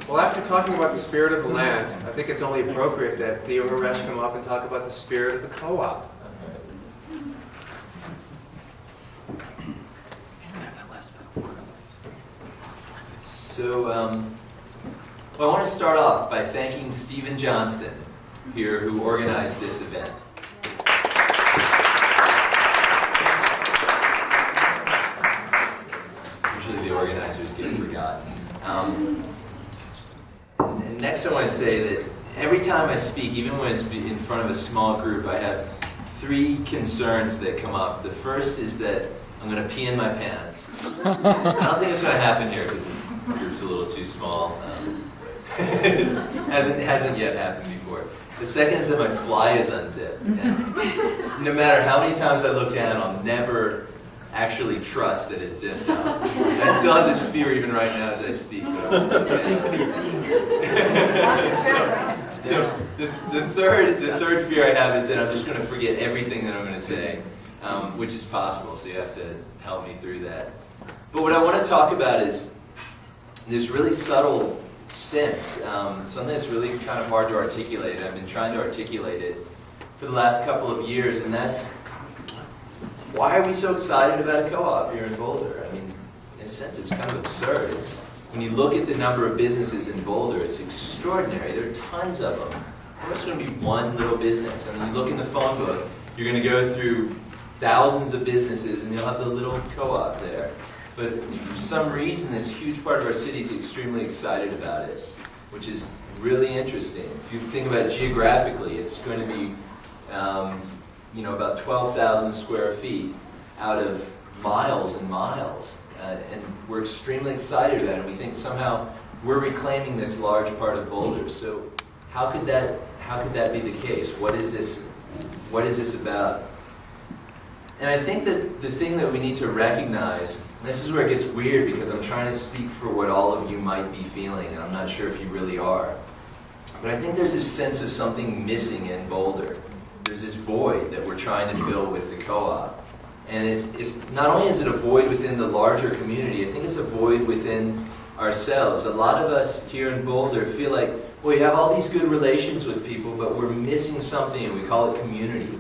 Well, after talking about the spirit of the land, I think it's only appropriate that Theo and horesh come up and talk about the spirit of the co-op. So, well, I want to start off by thanking Stephen Johnston here, who organized this event. Usually the organizers get forgotten. And next I want to say that every time I speak, even when it's in front of a small group, I have three concerns that come up. The first is that I'm going to pee in my pants. I don't think it's going to happen here because this group's a little too small. Hasn't yet happened before. The second is that my fly is unzipped. And no matter how many times I look down, I'll never actually trust that it's zipped up. I still have this fear even right now as I speak. There seems to be a theme. So the third fear I have is that I'm just going to forget everything that I'm going to say, which is possible, so you have to help me through that. But what I want to talk about is this really subtle sense, something that's really kind of hard to articulate. I've been trying to articulate it for the last couple of years, and that's why are we so excited about a co-op here in Boulder? I mean, in a sense, it's kind of absurd. When you look at the number of businesses in Boulder, it's extraordinary. There are tons of them. There's going to be one little business. I mean, you look in the phone book, you're going to go through thousands of businesses, and you'll have the little co-op there. But for some reason, this huge part of our city is extremely excited about it, which is really interesting. If you think about it geographically, it's going to be about 12,000 square feet out of miles and miles. And we're extremely excited about it. We think somehow we're reclaiming this large part of Boulder. So how could that be the case? What is this about? And I think that the thing that we need to recognize, and this is where it gets weird because I'm trying to speak for what all of you might be feeling, and I'm not sure if you really are. But I think there's this sense of something missing in Boulder. There's this void that we're trying to fill with the co-op. And it's not only is it a void within the larger community, I think it's a void within ourselves. A lot of us here in Boulder feel like, well, we have all these good relations with people, but we're missing something, and we call it community.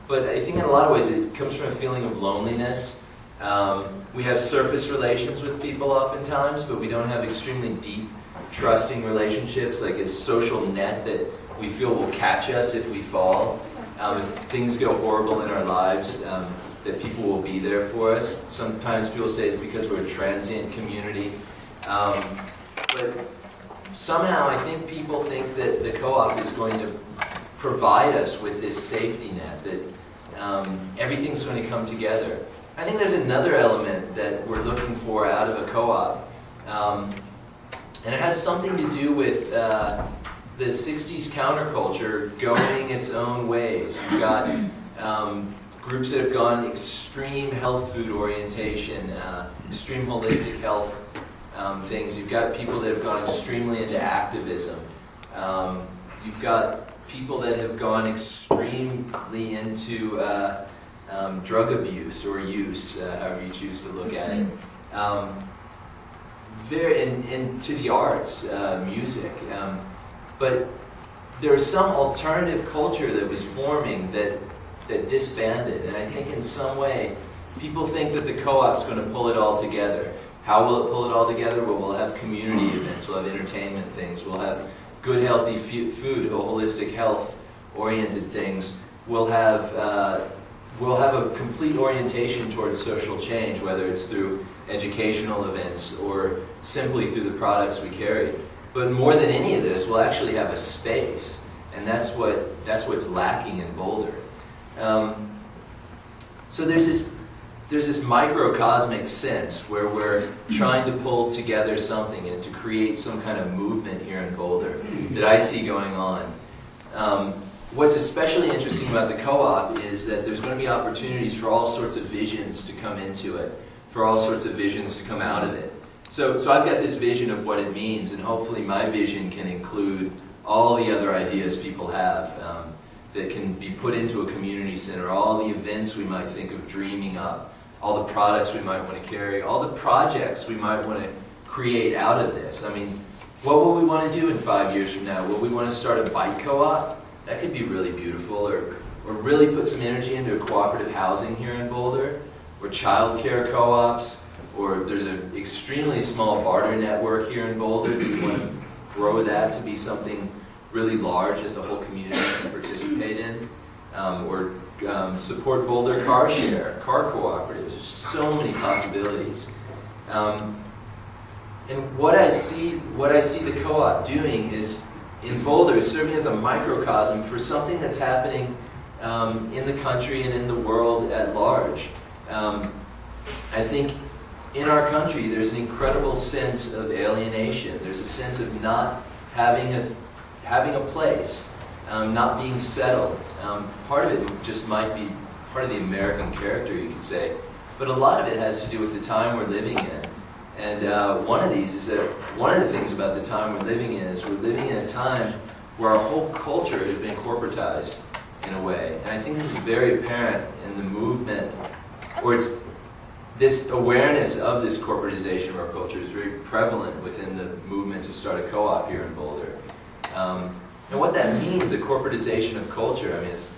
But I think in a lot of ways it comes from a feeling of loneliness. We have surface relations with people oftentimes, but we don't have extremely deep, trusting relationships, like a social net that we feel will catch us if we fall. If things go horrible in our lives, that people will be there for us. Sometimes people say it's because we're a transient community. But somehow I think people think that the co-op is going to provide us with this safety net, that everything's going to come together. I think there's another element that we're looking for out of a co-op. And it has something to do with the 60s counterculture going its own ways. You've got groups that have gone extreme health food orientation, extreme holistic health things. You've got people that have gone extremely into activism. You've got people that have gone extremely into drug abuse or use, however you choose to look at it. Into the arts, music. But there was some alternative culture that was forming that disbanded. And I think in some way, people think that the co-op's going to pull it all together. How will it pull it all together? Well, we'll have community events, we'll have entertainment things, we'll have good healthy food, holistic health-oriented things. We'll have a complete orientation towards social change, whether it's through educational events or simply through the products we carry. But more than any of this, we'll actually have a space, and that's what's lacking in Boulder. So there's this microcosmic sense where we're trying to pull together something and to create some kind of movement here in Boulder that I see going on. What's especially interesting about the co-op is that there's going to be opportunities for all sorts of visions to come into it, for all sorts of visions to come out of it. So I've got this vision of what it means, and hopefully my vision can include all the other ideas people have that can be put into a community center, all the events we might think of dreaming up, all the products we might want to carry, all the projects we might want to create out of this. I mean, What will we want to do in 5 years from now? Will we want to start a bike co-op? That could be really beautiful, or really put some energy into cooperative housing here in Boulder, or childcare co-ops, or there's an extremely small barter network here in Boulder. Do we want to grow that to be something really large that the whole community can participate in? Or support Boulder car share, car cooperatives. There's so many possibilities. And what I see the co-op doing is, in Boulder, serving as a microcosm for something that's happening in the country and in the world at large. I think in our country there's an incredible sense of alienation. There's a sense of not having a place, not being settled. Part of it just might be part of the American character, you could say, but a lot of it has to do with the time we're living in. And one of the things about the time we're living in is we're living in a time where our whole culture has been corporatized in a way. And I think this is very apparent in the movement, or it's this awareness of this corporatization of our culture is very prevalent within the movement to start a co-op here in Boulder. And what that means, a corporatization of culture, I mean, it's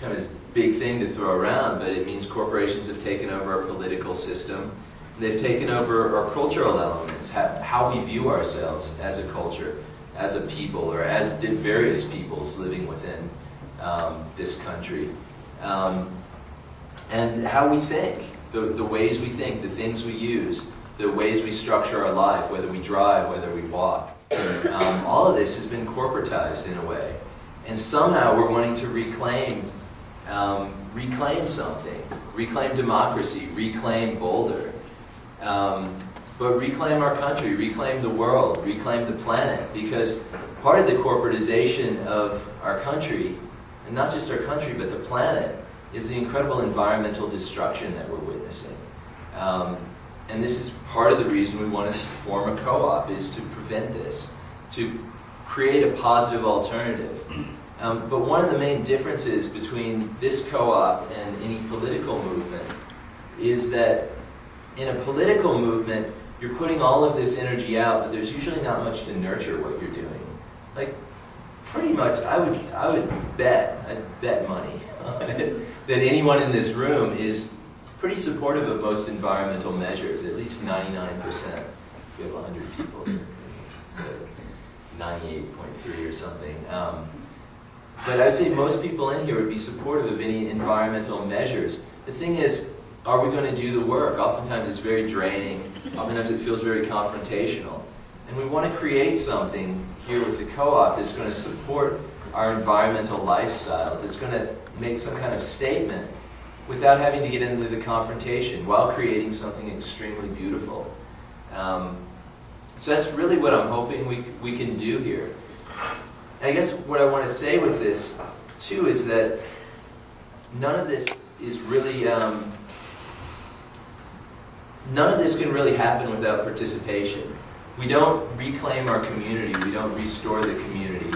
kind of this big thing to throw around, but it means corporations have taken over our political system. They've taken over our cultural elements, how we view ourselves as a culture, as a people, or as various peoples living within this country. And how we think, the ways we think, the things we use, the ways we structure our life, whether we drive, whether we walk. All of this has been corporatized in a way. And somehow we're wanting to reclaim something, reclaim democracy, reclaim Boulder. But reclaim our country, reclaim the world, reclaim the planet, because part of the corporatization of our country, and not just our country, but the planet, is the incredible environmental destruction that we're witnessing. And this is part of the reason we want to form a co-op, is to prevent this, to create a positive alternative. But one of the main differences between this co-op and any political movement is that in a political movement, you're putting all of this energy out, but there's usually not much to nurture what you're doing. Like, pretty much, I'd bet money that anyone in this room is pretty supportive of most environmental measures, at least 99%. We have 100 people here, so 98.3 or something. But I'd say most people in here would be supportive of any environmental measures. The thing is, are we going to do the work? Oftentimes it's very draining. Oftentimes it feels very confrontational. And we want to create something here with the co-op that's going to support our environmental lifestyles. It's going to make some kind of statement without having to get into the confrontation, while creating something extremely beautiful. So that's really what I'm hoping we can do here. I guess what I want to say with this, too, is that none of this is really, none of this can really happen without participation. We don't reclaim our community, we don't restore the community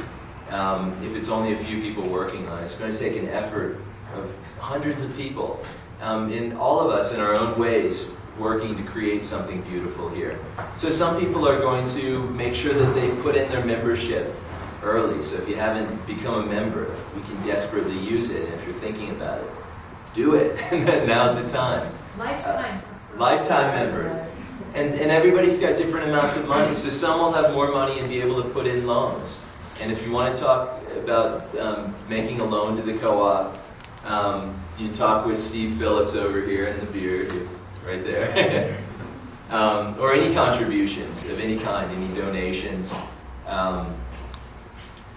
if it's only a few people working on it. It's going to take an effort of hundreds of people, in all of us in our own ways, working to create something beautiful here. So some people are going to make sure that they put in their membership early. So if you haven't become a member, we can desperately use it. And if you're thinking about it, do it. Now's the time. Lifetime. Lifetime member. And everybody's got different amounts of money. So some will have more money and be able to put in loans. And if you want to talk about making a loan to the co-op, you talk with Steve Phillips over here in the beard, right there. Or any contributions of any kind, any donations.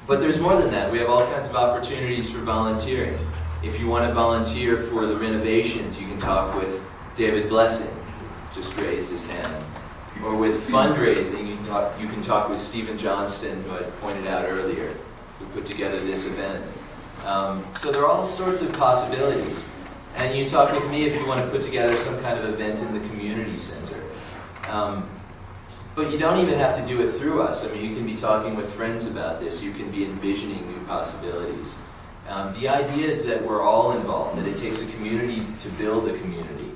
But there's more than that. We have all kinds of opportunities for volunteering. If you want to volunteer for the renovations, you can talk with David Blessing, just raised his hand. Or with fundraising, you can talk with Stephen Johnston, who I pointed out earlier, who put together this event. So there are all sorts of possibilities. And you can talk with me if you want to put together some kind of event in the community center. But you don't even have to do it through us. I mean, you can be talking with friends about this. You can be envisioning new possibilities. The idea is that we're all involved, that it takes a community to build a community,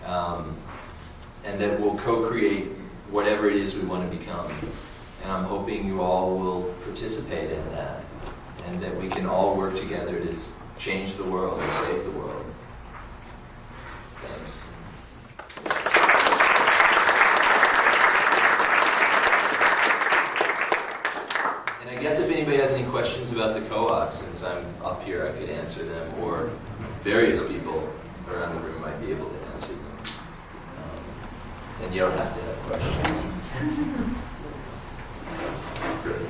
and that we'll co-create whatever it is we want to become. And I'm hoping you all will participate in that, and that we can all work together to change the world and save the world. Thanks. And I guess if anybody has any questions about the co-op, since I'm up here, I could answer them, or various people around the room might be able to answer them. And you don't have to have questions. Great.